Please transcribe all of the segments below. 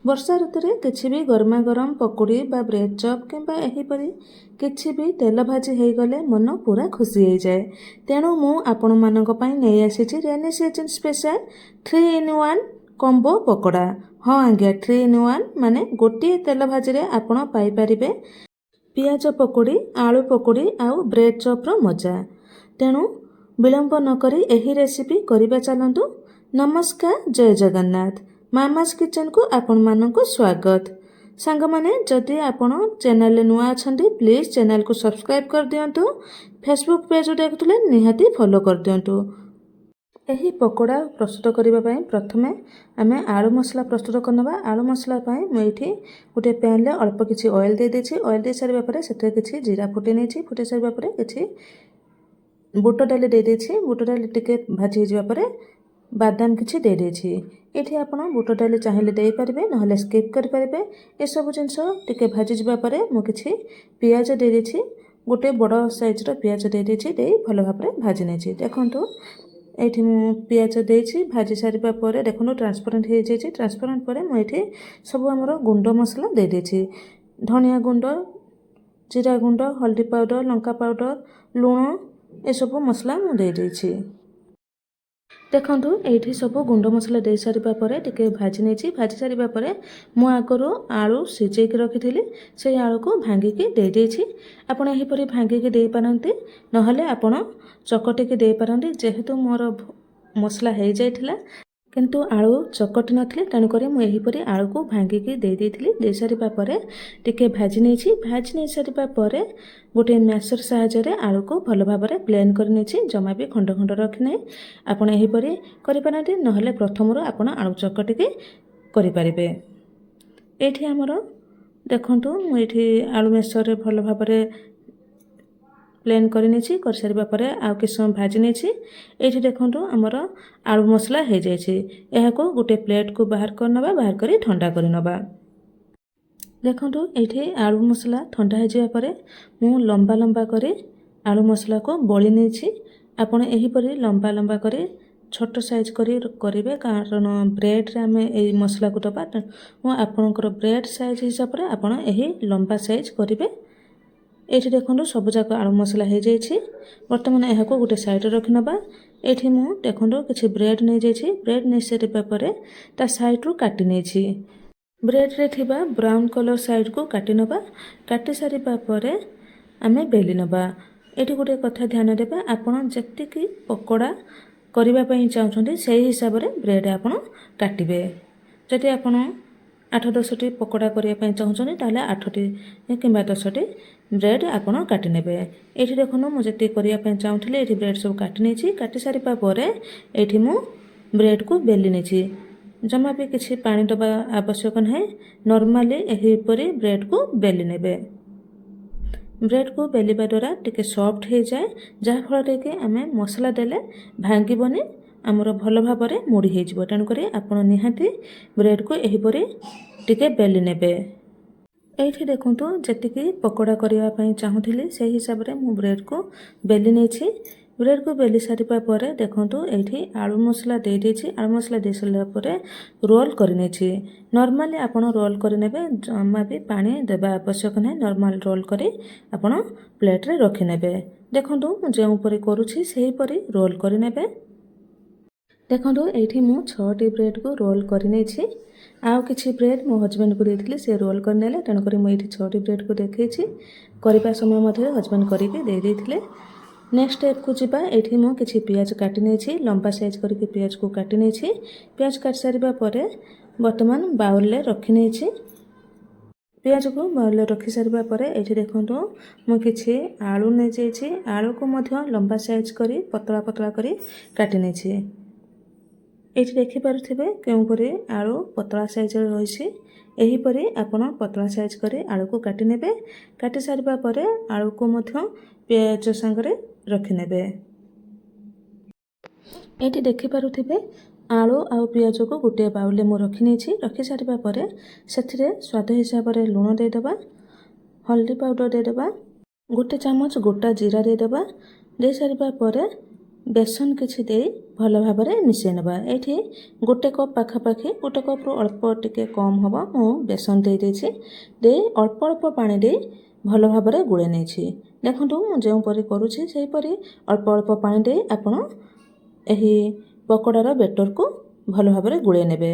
ବର୍ଷା ଋତୁରେ କିଛି ବି ଗରମା ଗରମ ପକୁଡ଼ି ବା ବ୍ରେଡ୍ ଚପ୍ କିମ୍ବା ଏହିପରି କିଛି ବି ତେଲ ଭାଜି ହେଇଗଲେ ମନ ପୁରା ଖୁସି ହେଇଯାଏ। ତେଣୁ ମୁଁ ଆପଣମାନଙ୍କ ପାଇଁ ନେଇ ଆସିଛି rainy season special 3 in 1 combo pakoda. ହଁ ଆଜ୍ଞା, 3 in 1 ମାନେ ଗୋଟିଏ ତେଲ ଭାଜିରେ ଆପଣ ପାଇପାରିବେ ପିଆଜ ପକୁଡ଼ି, ଆଳୁ ପକୁଡ଼ି ଆଉ ବ୍ରେଡ୍ ଚପ୍ର ମଜା। ତେଣୁ ବିଳମ୍ବ ନକରି ଏହି ରେସିପି କରିବା ଚାଲନ୍ତୁ। ନମସ୍କାର, ଜୟ ଜଗନ୍ନାଥ। ମାମାସ୍ କିଚେନକୁ ଆପଣମାନଙ୍କୁ ସ୍ୱାଗତ। ସାଙ୍ଗମାନେ, ଯଦି ଆପଣ ଚ୍ୟାନେଲରେ ନୂଆ ଅଛନ୍ତି ପ୍ଲିଜ୍ ଚ୍ୟାନେଲକୁ ସବସ୍କ୍ରାଇବ୍ କରିଦିଅନ୍ତୁ। ଫେସବୁକ୍ ପେଜରୁ ଦେଖୁଥିଲେ ନିହାତି ଫଲୋ କରିଦିଅନ୍ତୁ। ଏହି ପକୋଡ଼ା ପ୍ରସ୍ତୁତ କରିବା ପାଇଁ ପ୍ରଥମେ ଆମେ ଆଳୁ ମସଲା ପ୍ରସ୍ତୁତ କରିନେବା। ଆଳୁ ମସଲା ପାଇଁ ମୁଁ ଏଇଠି ଗୋଟିଏ ପ୍ୟାନ୍ରେ ଅଳ୍ପ କିଛି ଅଏଲ୍ ଦେଇଦେଇଛି। ଅଏଲ୍ ଦେଇସାରିବା ପରେ ସେଥିରେ କିଛି ଜିରା ଫୁଟେଇ ନେଇଛି। ଫୁଟେଇ ସାରିବା ପରେ କିଛି ବୁଟ ଡାଲି ଦେଇଦେଇଛି। ବୁଟ ଡାଲି ଟିକେ ଭାଜି ହେଇଯିବା ପରେ ବାଦାମ କିଛି ଦେଇଦେଇଛି। ଏଠି ଆପଣ ବୁଟ ଡାଲି ଚାହିଁଲେ ଦେଇପାରିବେ, ନହେଲେ ସ୍କିପ୍ କରିପାରିବେ। ଏସବୁ ଜିନିଷ ଟିକେ ଭାଜିଯିବା ପରେ ମୁଁ କିଛି ପିଆଜ ଦେଇଦେଇଛି। ଗୋଟେ ବଡ଼ ସାଇଜ୍ର ପିଆଜ ଦେଇଦେଇଛି। ଦେଇ ଭଲ ଭାବରେ ଭାଜି ନେଇଛି। ଦେଖନ୍ତୁ ଏଇଠି ମୁଁ ପିଆଜ ଦେଇଛି। ଭାଜି ସାରିବା ପରେ ଦେଖନ୍ତୁ ଟ୍ରାନ୍ସପରେଣ୍ଟ ହେଇଯାଇଛି। ଟ୍ରାନ୍ସପରେଣ୍ଟ ପରେ ମୁଁ ଏଠି ସବୁ ଆମର ଗୁଣ୍ଡ ମସଲା ଦେଇଦେଇଛି। ଧନିଆ ଗୁଣ୍ଡ, ଜିରା ଗୁଣ୍ଡ, ହଳଦୀ ପାଉଡ଼ର, ଲଙ୍କା ପାଉଡ଼ର, ଲୁଣ ଏସବୁ ମସଲା ମୁଁ ଦେଇଦେଇଛି। ଦେଖନ୍ତୁ ଏଇଠି ସବୁ ଗୁଣ୍ଡ ମସଲା ଦେଇ ସାରିବା ପରେ ଟିକେ ଭାଜି ନେଇଛି। ଭାଜି ସାରିବା ପରେ ମୁଁ ଆଗରୁ ଆଳୁ ସିଝେଇକି ରଖିଥିଲି, ସେଇ ଆଳୁକୁ ଭାଙ୍ଗିକି ଦେଇଦେଇଛି। ଆପଣ ଏହିପରି ଭାଙ୍ଗିକି ଦେଇପାରନ୍ତି, ନହେଲେ ଆପଣ ଚକଟିକି ଦେଇପାରନ୍ତି। ଯେହେତୁ ମୋର ମସଲା ହେଇଯାଇଥିଲା କିନ୍ତୁ ଆଳୁ ଚକଟି ନଥିଲି, ତେଣୁକରି ମୁଁ ଏହିପରି ଆଳୁକୁ ଭାଙ୍ଗିକି ଦେଇଦେଇଥିଲି। ଦେଇସାରିବା ପରେ ଟିକେ ଭାଜି ନେଇଛି। ଭାଜି ନେଇ ସାରିବା ପରେ ଗୋଟିଏ ମ୍ୟାସର ସାହାଯ୍ୟରେ ଆଳୁକୁ ଭଲ ଭାବରେ ପ୍ଲେନ୍ କରି ନେଇଛି। ଜମା ବି ଖଣ୍ଡ ଖଣ୍ଡ ରଖିନାହିଁ। ଆପଣ ଏହିପରି କରିପାରନ୍ତି, ନହେଲେ ପ୍ରଥମରୁ ଆପଣ ଆଳୁ ଚକଟିକି କରିପାରିବେ। ଏଇଠି ଆମର ଦେଖନ୍ତୁ ମୁଁ ଏଇଠି ଆଳୁ ମ୍ୟାସରରେ ଭଲ ଭାବରେ ପ୍ଲେନ୍ କରି ନେଇଛି। କରିସାରିବା ପରେ ଆଉ କିଛି ସମୟ ଭାଜି ନେଇଛି। ଏଇଠି ଦେଖନ୍ତୁ ଆମର ଆଳୁ ମସଲା ହେଇଯାଇଛି। ଏହାକୁ ଗୋଟେ ପ୍ଲେଟ୍କୁ ବାହାର କରିନେବା। ବାହାର କରି ଥଣ୍ଡା କରିନେବା। ଦେଖନ୍ତୁ ଏଇଠି ଆଳୁ ମସଲା ଥଣ୍ଡା ହେଇଯିବା ପରେ ମୁଁ ଲମ୍ବା ଲମ୍ବା କରି ଆଳୁ ମସଲାକୁ ବଳି ନେଇଛି। ଆପଣ ଏହିପରି ଲମ୍ବା ଲମ୍ବା କରି ଛୋଟ ସାଇଜ୍ କରି କରିବେ, କାରଣ ବ୍ରେଡ଼ରେ ଆମେ ଏଇ ମସଲାକୁ ଦେବା। ମୁଁ ଆପଣଙ୍କର ବ୍ରେଡ଼୍ ସାଇଜ୍ ହିସାବରେ ଆପଣ ଏହି ଲମ୍ବା ସାଇଜ୍ କରିବେ। ଏଇଠି ଦେଖନ୍ତୁ ସବୁଯାକ ଆଳୁ ମସଲା ହେଇଯାଇଛି। ବର୍ତ୍ତମାନ ଏହାକୁ ଗୋଟେ ସାଇଡ଼ରେ ରଖିନେବା। ଏଇଠି ମୁଁ ଦେଖନ୍ତୁ କିଛି ବ୍ରେଡ଼୍ ନେଇଯାଇଛି। ବ୍ରେଡ଼୍ ନେଇସାରିବା ପରେ ତା ସାଇଡ଼ରୁ କାଟି ନେଇଛି। ବ୍ରେଡ଼ରେ ଥିବା ବ୍ରାଉନ୍ କଲର୍ ସାଇଡ଼କୁ କାଟି ନେବା। କାଟି ସାରିବା ପରେ ଆମେ ବେଲି ନେବା। ଏଠି ଗୋଟେ କଥା ଧ୍ୟାନ ଦେବା, ଆପଣ ଯେତିକି ପକୋଡ଼ା କରିବା ପାଇଁ ଚାହୁଁଛନ୍ତି ସେହି ହିସାବରେ ବ୍ରେଡ଼୍ ଆପଣ କାଟିବେ। ଯଦି ଆପଣ 8-10ଟି ପକୋଡ଼ା କରିବା ପାଇଁ ଚାହୁଁଛନ୍ତି, ତାହେଲେ 8ଟି କିମ୍ବା 10ଟି ବ୍ରେଡ଼୍ ଆପଣ କାଟି ନେବେ। ଏଇଠି ଦେଖନ୍ତୁ ମୁଁ ଯେତିକି କରିବା ପାଇଁ ଚାହୁଁଥିଲି ଏଇଠି ବ୍ରେଡ଼୍ ସବୁ କାଟି ନେଇଛି। କାଟି ସାରିବା ପରେ ଏଇଠି ମୁଁ ବ୍ରେଡ଼୍କୁ ବେଲି ନେଇଛି। ଜମା ବି କିଛି ପାଣି ଦେବା ଆବଶ୍ୟକ ନାହିଁ। ନର୍ମାଲି ଏହିପରି ବ୍ରେଡ଼୍କୁ ବେଲି ନେବେ। ବ୍ରେଡ଼୍କୁ ବେଲିବା ଦ୍ୱାରା ଟିକେ ସଫ୍ଟ ହେଇଯାଏ, ଯାହାଫଳରେ କି ଆମେ ମସଲା ଦେଲେ ଭାଙ୍ଗିବନି, ଆମର ଭଲ ଭାବରେ ମୋଡ଼ି ହେଇଯିବ। ତେଣୁକରି ଆପଣ ନିହାତି ବ୍ରେଡ଼୍କୁ ଏହିପରି ଟିକେ ବେଲି ନେବେ। ଏଇଠି ଦେଖନ୍ତୁ ଯେତିକି ପକୋଡ଼ା କରିବା ପାଇଁ ଚାହୁଁଥିଲି ସେହି ହିସାବରେ ମୁଁ ବ୍ରେଡ଼୍କୁ ବେଲି ନେଇଛି। ବ୍ରେଡ଼୍କୁ ବେଲି ସାରିବା ପରେ ଦେଖନ୍ତୁ ଏଇଠି ଆଳୁ ମସଲା ଦେଇଦେଇଛି। ଆଳୁ ମସଲା ଦେଇ ସାରିଲା ପରେ ରୋଲ୍ କରିନେଇଛି। ନର୍ମାଲି ଆପଣ ରୋଲ୍ କରିନେବେ, ଜମା ବି ପାଣି ଦେବା ଆବଶ୍ୟକ ନାହିଁ। ନର୍ମାଲ ରୋଲ୍ କରି ଆପଣ ପ୍ଲେଟ୍ରେ ରଖିନେବେ। ଦେଖନ୍ତୁ ମୁଁ ଯେଉଁପରି କରୁଛି ସେହିପରି ରୋଲ୍ କରିନେବେ। ଦେଖନ୍ତୁ ଏଇଠି ମୁଁ 6ଟି ବ୍ରେଡ଼୍କୁ ରୋଲ୍ କରିନେଇଛି। ଆଉ କିଛି ବ୍ରେଡ଼୍ ମୋ ହଜବେଣ୍ଡକୁ ଦେଇଥିଲି, ସେ ରୋଲ୍ କରିନେଲେ। ତେଣୁକରି ମୁଁ ଏଇଠି 6ଟି ବ୍ରେଡ଼୍କୁ ଦେଖେଇଛି। କରିବା ସମୟ ମଧ୍ୟରେ ହଜବେଣ୍ଡ କରିକି ଦେଇଦେଇଥିଲେ। ନେକ୍ସଟ ଷ୍ଟେପ୍କୁ ଯିବା। ଏଇଠି ମୁଁ କିଛି ପିଆଜ କାଟି ନେଇଛି। ଲମ୍ବା ସାଇଜ୍ କରିକି ପିଆଜକୁ କାଟି ନେଇଛି। ପିଆଜ କାଟି ସାରିବା ପରେ ବର୍ତ୍ତମାନ ବାଉଲରେ ରଖି ନେଇଛି। ପିଆଜକୁ ବାଉଲରେ ରଖି ସାରିବା ପରେ ଏଇଠି ଦେଖନ୍ତୁ ମୁଁ କିଛି ଆଳୁ ନେଇଯାଇଛି। ଆଳୁକୁ ମଧ୍ୟ ଲମ୍ବା ସାଇଜ୍ କରି ପତଳା ପତଳା କରି କାଟି ନେଇଛି। ଏଇଠି ଦେଖିପାରୁଥିବେ କେଉଁପରି ଆଳୁ ପତଳା ସାଇଜ୍ରେ ରହିଛି। ଏହିପରି ଆପଣ ପତଳା ସାଇଜ୍ କରି ଆଳୁକୁ କାଟି ନେବେ। କାଟି ସାରିବା ପରେ ଆଳୁକୁ ମଧ୍ୟ ପିଆଜ ସାଙ୍ଗରେ ରଖିନେବେ। ଏଇଠି ଦେଖିପାରୁଥିବେ ଆଳୁ ଆଉ ପିଆଜକୁ ଗୋଟିଏ ବାଉଲରେ ମୁଁ ରଖି ନେଇଛି। ରଖି ସାରିବା ପରେ ସେଥିରେ ସ୍ୱାଦ ହିସାବରେ ଲୁଣ ଦେଇଦେବା, ହଳଦୀ ପାଉଡ଼ର ଦେଇଦେବା, ଗୋଟେ ଚାମଚ ଗୋଟା ଜିରା ଦେଇଦେବା। ଦେଇସାରିବା ପରେ ବେସନ କିଛି ଦେଇ ଭଲ ଭାବରେ ମିଶାଇ ନେବା। ଏଇଠି ଗୋଟେ କପ୍ ପାଖାପାଖି, ଗୋଟେ କପ୍ରୁ ଅଳ୍ପ ଟିକେ କମ୍ ହେବ, ମୁଁ ବେସନ ଦେଇଛି। ଦେଇ ଅଳ୍ପ ଅଳ୍ପ ପାଣି ଦେଇ ଭଲ ଭାବରେ ଗୋଳେଇ ନେଇଛି। ଦେଖନ୍ତୁ ମୁଁ ଯେଉଁପରି କରୁଛି ସେହିପରି ଅଳ୍ପ ଅଳ୍ପ ପାଣି ଦେଇ ଆପଣ ଏହି ପକୋଡ଼ାର ବେଟରକୁ ଭଲ ଭାବରେ ଗୋଳେଇ ନେବେ।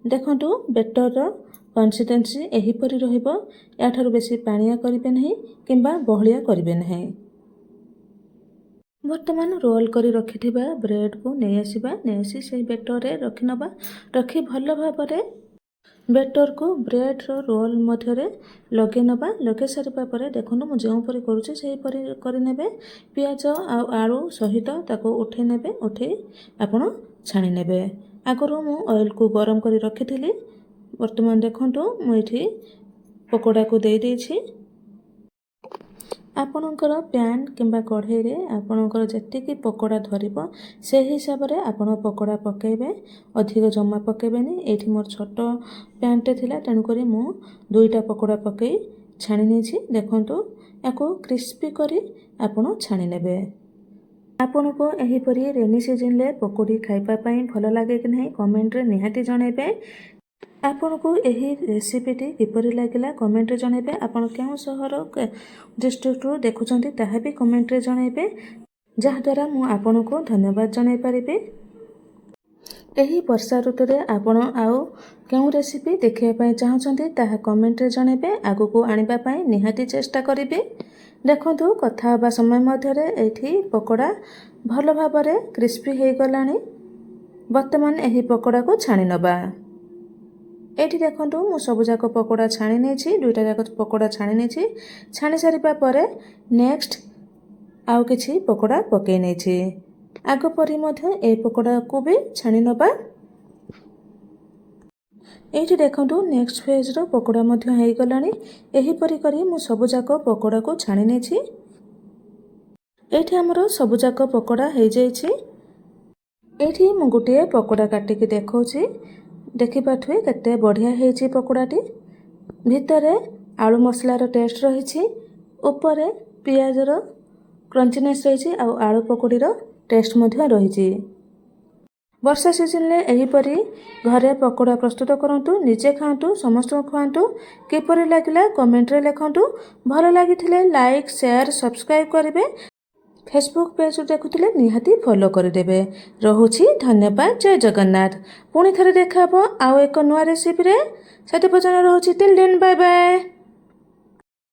ଦେଖନ୍ତୁ ବେଟରର କନସିଷ୍ଟେନ୍ସି ଏହିପରି ରହିବ। ଏହାଠାରୁ ବେଶୀ ପାଣିଆ କରିବେ ନାହିଁ କିମ୍ବା ବହଳିଆ କରିବେ ନାହିଁ। ବର୍ତ୍ତମାନ ରୋଲ୍ କରି ରଖିଥିବା ବ୍ରେଡ଼କୁ ନେଇଆସିବା। ନେଇଆସି ସେହି ବେଟରରେ ରଖିନେବା। ରଖି ଭଲ ଭାବରେ ବେଟରକୁ ବ୍ରେଡ଼ର ରୋଲ୍ ମଧ୍ୟରେ ଲଗାଇ ନେବା। ଲଗାଇ ସାରିବା ପରେ ଦେଖନ୍ତୁ ମୁଁ ଯେଉଁପରି କରୁଛି ସେହିପରି କରିନେବେ। ପିଆଜ ଆଉ ଆଳୁ ସହିତ ତାକୁ ଉଠାଇ ନେବେ। ଉଠାଇ ଆପଣ ଛାଣି ନେବେ। ଆଗରୁ ମୁଁ ଅଏଲ୍କୁ ଗରମ କରି ରଖିଥିଲି। ବର୍ତ୍ତମାନ ଦେଖନ୍ତୁ ମୁଁ ଏଠି ପକୋଡ଼ାକୁ ଦେଇଛି। ଆପଣଙ୍କର ପ୍ୟାନ୍ କିମ୍ବା କଢ଼େଇରେ ଆପଣଙ୍କର ଯେତିକି ପକୋଡ଼ା ଧରିବ ସେହି ହିସାବରେ ଆପଣ ପକୋଡ଼ା ପକାଇବେ। ଅଧିକ ଜମା ପକାଇବେନି। ଏଇଠି ମୋର ଛୋଟ ପ୍ୟାନ୍ଟେ ଥିଲା, ତେଣୁକରି ମୁଁ 2ଟା ପକୋଡ଼ା ପକାଇ ଛାଣି ନେଇଛି। ଦେଖନ୍ତୁ ୟାକୁ କ୍ରିସ୍ପି କରି ଆପଣ ଛାଣି ନେବେ। ଆପଣଙ୍କୁ ଏହିପରି ରେନି ସିଜନରେ ପକୁଡ଼ି ଖାଇବା ପାଇଁ ଭଲ ଲାଗେ କି ନାହିଁ କମେଣ୍ଟରେ ନିହାତି ଜଣାଇବେ। ଆପଣଙ୍କୁ ଏହି ରେସିପିଟି କିପରି ଲାଗିଲା କମେଣ୍ଟରେ ଜଣାଇବେ। ଆପଣ କେଉଁ ସହର ଡିଷ୍ଟ୍ରିକ୍ଟରୁ ଦେଖୁଛନ୍ତି ତାହା ବି କମେଣ୍ଟରେ ଜଣାଇବେ, ଯାହାଦ୍ୱାରା ମୁଁ ଆପଣଙ୍କୁ ଧନ୍ୟବାଦ ଜଣାଇ ପାରିବି। ଏହି ବର୍ଷା ଋତୁରେ ଆପଣ ଆଉ କେଉଁ ରେସିପି ଦେଖିବା ପାଇଁ ଚାହୁଁଛନ୍ତି ତାହା କମେଣ୍ଟରେ ଜଣାଇବେ। ଆଗକୁ ଆଣିବା ପାଇଁ ନିହାତି ଚେଷ୍ଟା କରିବି। ଦେଖନ୍ତୁ କଥା ହେବା ସମୟ ମଧ୍ୟରେ ଏଇଠି ପକୋଡ଼ା ଭଲ ଭାବରେ କ୍ରିସ୍ପି ହୋଇଗଲାଣି। ବର୍ତ୍ତମାନ ଏହି ପକୋଡ଼ାକୁ ଛାଣି ନେବା। ଏଇଠି ଦେଖନ୍ତୁ ମୁଁ ସବୁଯାକ ପକୋଡ଼ା ଛାଣି ନେଇଛି। 2ଟା ଯାକ ପକୋଡ଼ା ଛାଣି ନେଇଛି। ଛାଣି ସାରିବା ପରେ ନେକ୍ସଟ ଆଉ କିଛି ପକୋଡ଼ା ପକାଇ ନେଇଛି। ଆଗ ପରି ମଧ୍ୟ এই ପକୋଡ଼ାକୁ ବି ଛାଣି ନେବା। ଏଇଠି ଦେଖନ୍ତୁ ନେକ୍ସଟ ଫେଜ୍ର ପକୋଡ଼ା ମଧ୍ୟ ହୋଇଗଲାଣି। ଏହିପରି କରି ମୁଁ ସବୁଯାକ ପକୋଡ଼ାକୁ ଛାଣି ନେଇଛି। ଏଇଠି ଆମର ସବୁଯାକ ପକୋଡ଼ା ହୋଇଯାଇଛି। ଏଇଠି ମୁଁ ଗୋଟିଏ ପକୋଡ଼ା କାଟିକି ଦେଖାଉଛି। ଦେଖିପାରୁଥିବେ କେତେ ବଢ଼ିଆ ହେଇଛି ପକୋଡ଼ାଟି। ଭିତରେ ଆଳୁ ମସଲାର ଟେଷ୍ଟ ରହିଛି, ଉପରେ ପିଆଜର କ୍ରଞ୍ଚିନେସ୍ ରହିଛି ଆଉ ଆଳୁ ପକୋଡ଼ିର ଟେଷ୍ଟ ମଧ୍ୟ ରହିଛି। ବର୍ଷା ସିଜନରେ ଏହିପରି ଘରେ ପକୋଡ଼ା ପ୍ରସ୍ତୁତ କରନ୍ତୁ, ନିଜେ ଖାଆନ୍ତୁ, ସମସ୍ତଙ୍କୁ ଖୁଆନ୍ତୁ। କିପରି ଲାଗିଲା କମେଣ୍ଟରେ ଲେଖନ୍ତୁ। ଭଲ ଲାଗିଥିଲେ ଲାଇକ୍, ସେୟାର, ସବସ୍କ୍ରାଇବ୍ କରିବେ। ଫେସବୁକ୍ ପେଜରୁ ଦେଖୁଥିଲେ ନିହାତି ଫଲୋ କରିଦେବେ। ରହୁଛି ଧନ୍ୟବାଦ। ଜୟ ଜଗନ୍ନାଥ। ପୁଣି ଥରେ ଦେଖା ହେବ ଆଉ ଏକ ନୂଆ ରେସିପିରେ। ସେତେ ପର୍ଯ୍ୟନ୍ତ ରହୁଛି। Till then bye bye.